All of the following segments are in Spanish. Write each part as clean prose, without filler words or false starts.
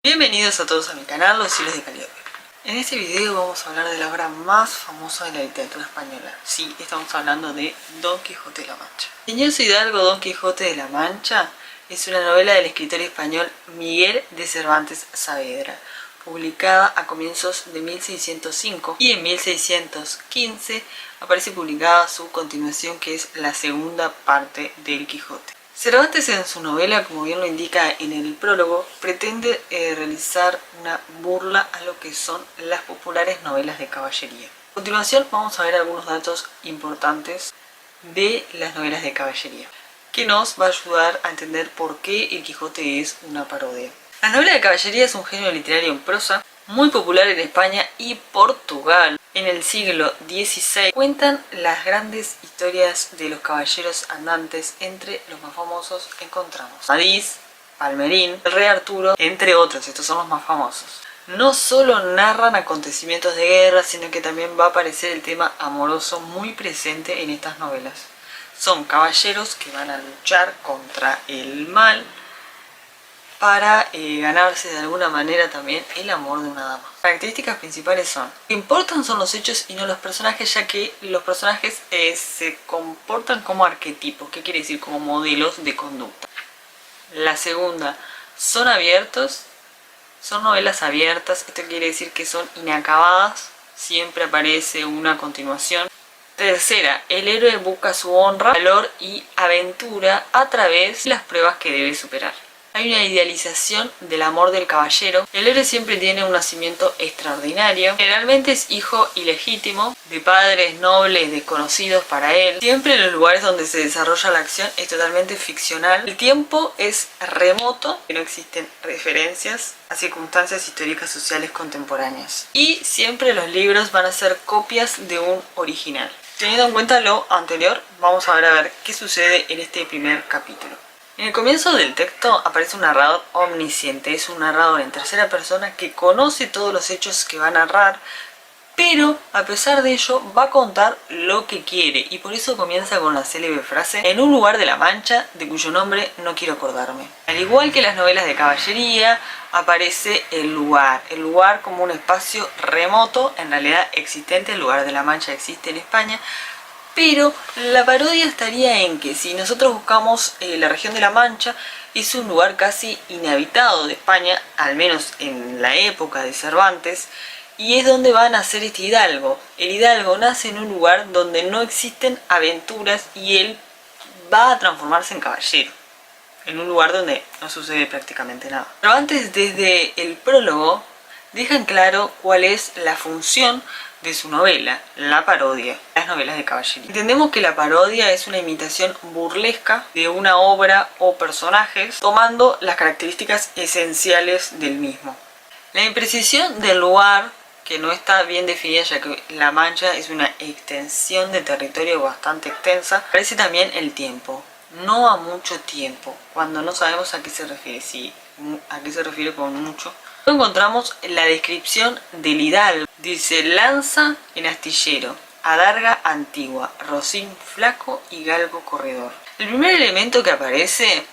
Bienvenidos a todos a mi canal, Los Hilos de Calliope. En este video vamos a hablar de la obra más famosa de la literatura española. Sí, estamos hablando de Don Quijote de la Mancha. Ingenioso Hidalgo Don Quijote de la Mancha es una novela del escritor español Miguel de Cervantes Saavedra, publicada a comienzos de 1605, y en 1615 aparece publicada su continuación, que es la segunda parte del Quijote. Cervantes, en su novela, como bien lo indica en el prólogo, pretende realizar una burla a lo que son las populares novelas de caballería. A continuación vamos a ver algunos datos importantes de las novelas de caballería, que nos va a ayudar a entender por qué el Quijote es una parodia. La novela de caballería es un género literario en prosa muy popular en España y Portugal. En el siglo XVI cuentan las grandes historias de los caballeros andantes. Entre los más famosos encontramos Amadís, Palmerín, el Rey Arturo, entre otros. Estos son los más famosos. No solo narran acontecimientos de guerra, sino que también va a aparecer el tema amoroso muy presente en estas novelas. Son caballeros que van a luchar contra el mal para ganarse de alguna manera también el amor de una dama. Las características principales son: lo que importan son los hechos y no los personajes, ya que los personajes se comportan como arquetipos, que quiere decir como modelos de conducta. La segunda, son abiertos, son novelas abiertas, esto quiere decir que son inacabadas, siempre aparece una continuación. Tercera, el héroe busca su honra, valor y aventura a través de las pruebas que debe superar. Hay una idealización del amor del caballero. El héroe siempre tiene un nacimiento extraordinario. Generalmente es hijo ilegítimo de padres nobles desconocidos para él. Siempre en los lugares donde se desarrolla la acción es totalmente ficcional. El tiempo es remoto, que no existen referencias a circunstancias históricas sociales contemporáneas. Y siempre los libros van a ser copias de un original. Teniendo en cuenta lo anterior, vamos a ver qué sucede en este primer capítulo. En el comienzo del texto aparece un narrador omnisciente. Es un narrador en tercera persona que conoce todos los hechos que va a narrar, pero a pesar de ello va a contar lo que quiere, y por eso comienza con la célebre frase: en un lugar de la Mancha, de cuyo nombre no quiero acordarme. Al igual que las novelas de caballería, aparece el lugar como un espacio remoto, en realidad existente. El lugar de la Mancha existe en España, pero la parodia estaría en que si nosotros buscamos la región de la Mancha, es un lugar casi inhabitado de España, al menos en la época de Cervantes, y es donde va a nacer este hidalgo. El hidalgo nace en un lugar donde no existen aventuras y él va a transformarse en caballero, en un lugar donde no sucede prácticamente nada. Pero antes, desde el prólogo, dejan claro cuál es la función de su novela, la parodia, las novelas de caballería. Entendemos que la parodia es una imitación burlesca de una obra o personajes, tomando las características esenciales del mismo. La imprecisión del lugar, que no está bien definida, ya que La Mancha es una extensión de territorio bastante extensa. Aparece también el tiempo, no a mucho tiempo, cuando no sabemos a qué se refiere. Sí, a qué se refiere con mucho. Encontramos la descripción del hidalgo. Dice: lanza en astillero, adarga antigua, rocín flaco y galgo corredor. El primer elemento que aparece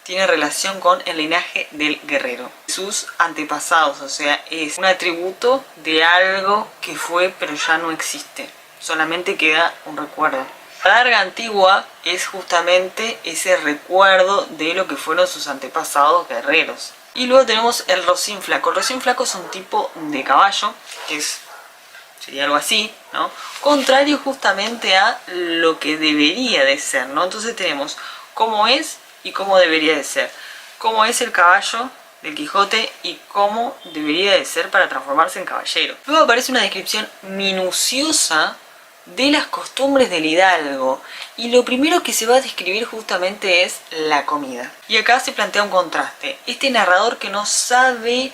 tiene relación con el linaje del guerrero, sus antepasados, o sea, es un atributo de algo que fue pero ya no existe, solamente queda un recuerdo. La adarga antigua es justamente ese recuerdo de lo que fueron sus antepasados guerreros. Y luego tenemos el rocín flaco. El rocín flaco es un tipo de caballo, que sería algo así, ¿no? Contrario justamente a lo que debería de ser, ¿no? Entonces tenemos cómo es y cómo debería de ser. Cómo es el caballo del Quijote y cómo debería de ser para transformarse en caballero. Luego aparece una descripción minuciosa de las costumbres del hidalgo, y lo primero que se va a describir justamente es la comida. Y acá se plantea un contraste. Este narrador que no sabe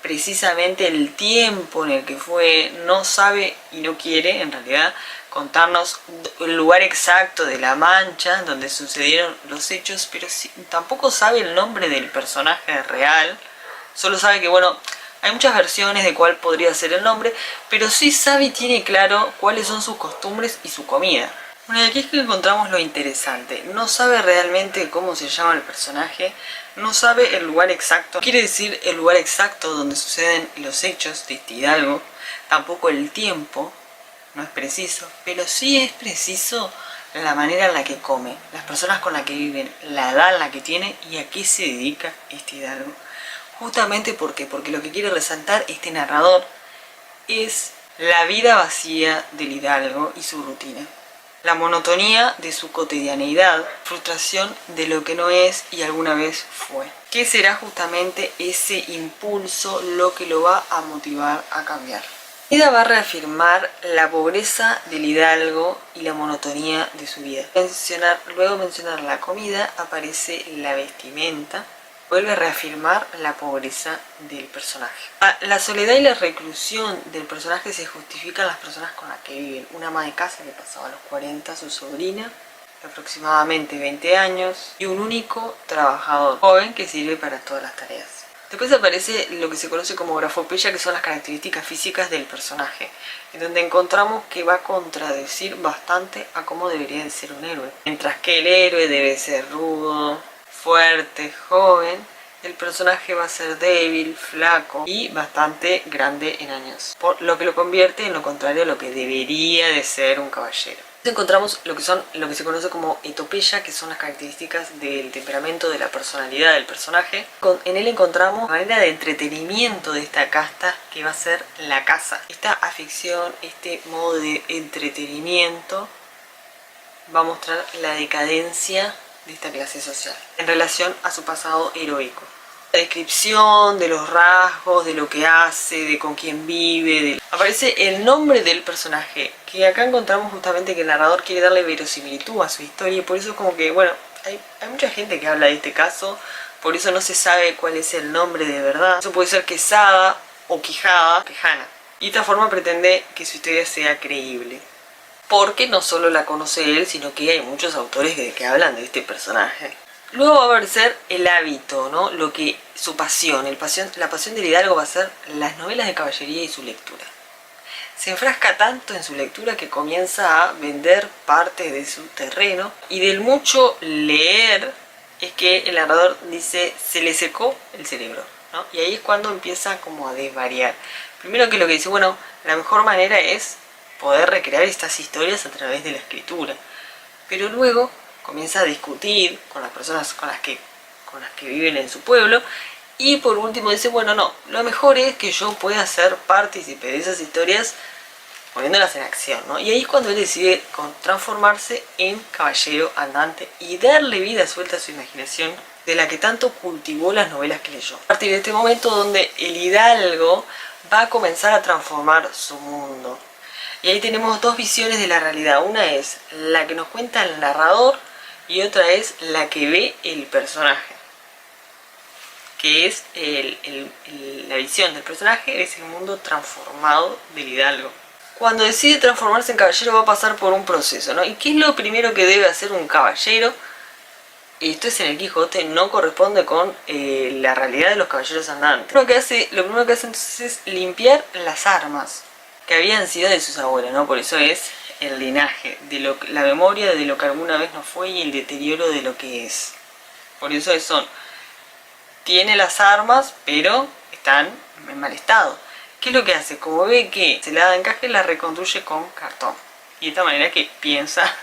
precisamente el tiempo en el que fue, no sabe y no quiere en realidad contarnos el lugar exacto de la Mancha donde sucedieron los hechos, pero tampoco sabe el nombre del personaje real. Solo sabe que, bueno, hay muchas versiones de cuál podría ser el nombre, pero sí sabe y tiene claro cuáles son sus costumbres y su comida. Bueno, y aquí es que encontramos lo interesante. No sabe realmente cómo se llama el personaje, no sabe el lugar exacto. Quiere decir el lugar exacto donde suceden los hechos de este Hidalgo. Tampoco el tiempo, no es preciso, pero sí es preciso la manera en la que come, las personas con las que viven, la edad en la que tiene y a qué se dedica este Hidalgo. Justamente porque lo que quiere resaltar este narrador es la vida vacía del Hidalgo y su rutina. La monotonía de su cotidianeidad, frustración de lo que no es y alguna vez fue. ¿Qué será justamente ese impulso lo que lo va a motivar a cambiar? Ida va a reafirmar la pobreza del Hidalgo y la monotonía de su vida. Luego mencionar la comida, aparece la vestimenta. Vuelve a reafirmar la pobreza del personaje. La soledad y la reclusión del personaje se justifican las personas con las que viven. Una ama de casa que pasaba a los 40, su sobrina, de aproximadamente 20 años, y un único trabajador joven que sirve para todas las tareas. Después aparece lo que se conoce como grafopeya, que son las características físicas del personaje, en donde encontramos que va a contradecir bastante a cómo debería de ser un héroe. Mientras que el héroe debe ser rudo, fuerte, joven, el personaje va a ser débil, flaco y bastante grande en años, por lo que lo convierte en lo contrario a lo que debería de ser un caballero. Encontramos lo que se conoce como etopeya, que son las características del temperamento, de la personalidad del personaje. En él encontramos la manera de entretenimiento de esta casta, que va a ser la caza. Esta afición, este modo de entretenimiento va a mostrar la decadencia de esta clase social en relación a su pasado heroico. La descripción de los rasgos, de lo que hace, de con quién vive, aparece el nombre del personaje, que acá encontramos justamente que el narrador quiere darle verosimilitud a su historia, y por eso como que, bueno, hay mucha gente que habla de este caso, por eso no se sabe cuál es el nombre de verdad. Eso puede ser Quesada o Quijada o Quejana, y de esta forma pretende que su historia sea creíble, porque no solo la conoce él, sino que hay muchos autores que hablan de este personaje. Luego va a aparecer el hábito, ¿no? Su pasión, la pasión del Hidalgo va a ser las novelas de caballería y su lectura. Se enfrasca tanto en su lectura que comienza a vender parte de su terreno, y del mucho leer es que el narrador dice se le secó el cerebro, ¿no? Y ahí es cuando empieza como a desvariar. Primero que lo que dice, bueno, la mejor manera es poder recrear estas historias a través de la escritura, pero luego comienza a discutir con las personas con las que viven en su pueblo, y por último dice, bueno, no, lo mejor es que yo pueda ser partícipe de esas historias poniéndolas en acción, ¿no? Y ahí es cuando él decide transformarse en caballero andante y darle vida suelta a su imaginación, de la que tanto cultivó las novelas que leyó. A partir de este momento donde el Hidalgo va a comenzar a transformar su mundo. Y ahí tenemos dos visiones de la realidad. Una es la que nos cuenta el narrador y otra es la que ve el personaje, que es la visión del personaje, es el mundo transformado del Hidalgo. Cuando decide transformarse en caballero va a pasar por un proceso, ¿no? ¿Y qué es lo primero que debe hacer un caballero? Esto es en el Quijote, no corresponde con la realidad de los caballeros andantes. Lo primero que hace entonces es limpiar las armas que habían sido de sus abuelos, ¿no? Por eso es el linaje, la memoria de lo que alguna vez no fue y el deterioro de lo que es. Por eso tiene las armas, pero están en mal estado. ¿Qué es lo que hace? Como ve que se la da encaje, la reconstruye con cartón. Y de esta manera que piensa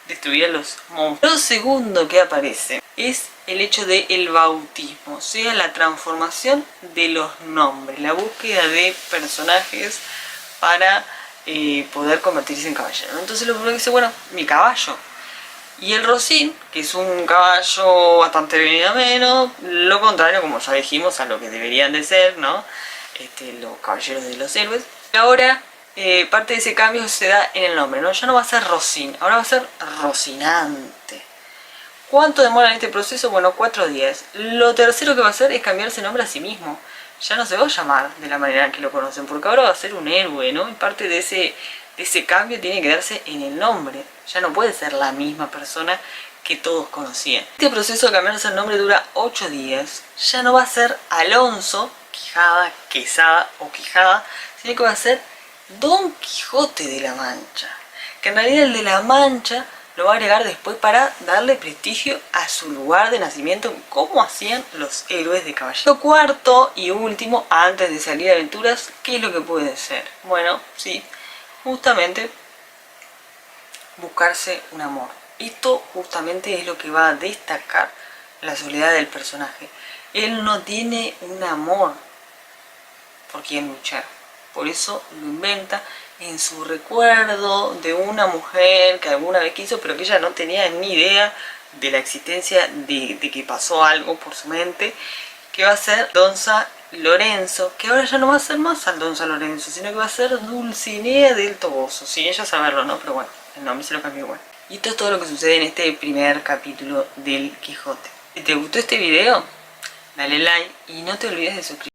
destruir a los monstruos. Lo segundo que aparece es el hecho del bautismo, o sea, la transformación de los nombres, la búsqueda de personajes para poder convertirse en caballero. Entonces lo primero que dice, bueno, mi caballo. Y el Rocín, que es un caballo bastante venido a menos, lo contrario, como ya dijimos, a lo que deberían de ser, ¿no? Los caballeros de los héroes. Y ahora parte de ese cambio se da en el nombre, ¿no? Ya no va a ser Rocín, ahora va a ser Rocinante. ¿Cuánto demora en este proceso? Bueno, 4 días. Lo tercero que va a hacer es cambiarse el nombre a sí mismo. Ya no se va a llamar de la manera en que lo conocen, porque ahora va a ser un héroe, ¿no? Y parte de ese cambio tiene que darse en el nombre. Ya no puede ser la misma persona que todos conocían. Este proceso de cambiarse el nombre dura 8 días. Ya no va a ser Alonso, Quijada, Quesada o Quijada, sino que va a ser Don Quijote de la Mancha. que en realidad el de la Mancha lo va a agregar después para darle prestigio a su lugar de nacimiento, como hacían los héroes de caballero. Lo cuarto y último, antes de salir a aventuras, ¿qué es lo que puede ser? Bueno, sí, justamente buscarse un amor. Esto justamente es lo que va a destacar la soledad del personaje. Él no tiene un amor por quien luchar. Por eso lo inventa en su recuerdo de una mujer que alguna vez quiso, pero que ella no tenía ni idea de la existencia de que pasó algo por su mente, que va a ser Aldonza Lorenzo, que ahora ya no va a ser más Aldonza Lorenzo, sino que va a ser Dulcinea del Toboso, sin ella saberlo, ¿no? Pero bueno, el nombre se lo cambió igual. Y esto es todo lo que sucede en este primer capítulo del Quijote. Si te gustó este video, dale like y no te olvides de suscribirte.